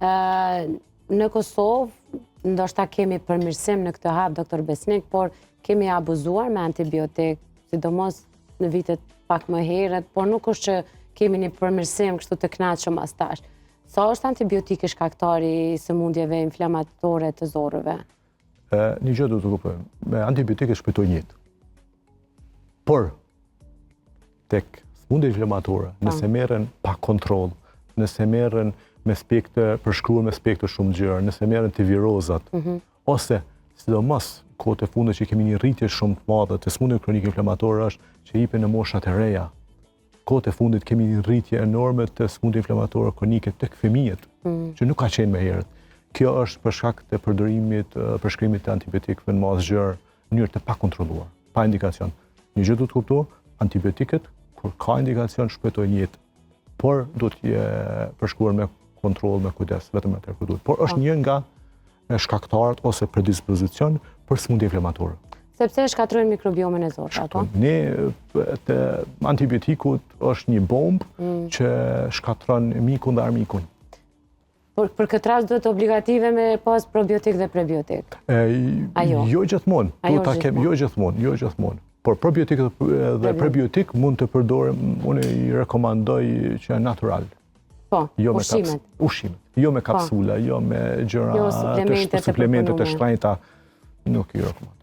Në Kosovë, ndoshta kemi përmirësim në këtë hap, doktor Besnik, por kemi abuzuar me antibiotik, sidomos në vitet pak më herët, por nuk është që kemi një përmirësim kështu të kënaqshëm as tash. Sa është antibiotiki shkaktari i sëmundjeve inflamatore të zorrëve? Një gjë duhet të kuptojmë. Me antibiotikë shpëtojnë jetë. Por tek sëmundje inflamatore, nëse merren pa kontroll, nëse merren me spektre përshkruar me spektre shumë gjerë, nëse merren të virozat, ose sidomos kohët e fundit që kemi një rritje shumë të madhe të sëmundjeve kronike inflamatore është që hipen në moshat e reja. Kohët e fundit kemi një rritje enorme të sëmundjeve inflamatore kronike tek fëmijët, që nuk ka qenë më herët. Kjo është për shkak të përshkrimit të antibiotikëve në masë gjerë në mënyrë të pakontrolluar, pa indikacion. Një gjë duhet të kuptohet, antibiotikët kur ka indikacion shpëtojnë jetë, por duhet të jetë përshkruar me kontroll, me kujdes, vetëm atë kur duhet. Por është një nga shkaktarët ose predispozicion për sëmundje inflamatore. Sepse shkatrojnë mikrobiomin e zorrës, apo? Antibiotikut është një bombë që shkatron mikun dhe armikun. Për këtë rast duhet obligative me pas probiotik dhe prebiotik? Jo gjithmonë. Jo gjithmonë. Por probiotik dhe prebiotik mund të përdorem, unë i rekomandoj që janë natyral. Po, ushqimet. Ushqimet. Jo me kapsula, jo me gjëra suplemente të shtrenjta, nuk i rekomandoj.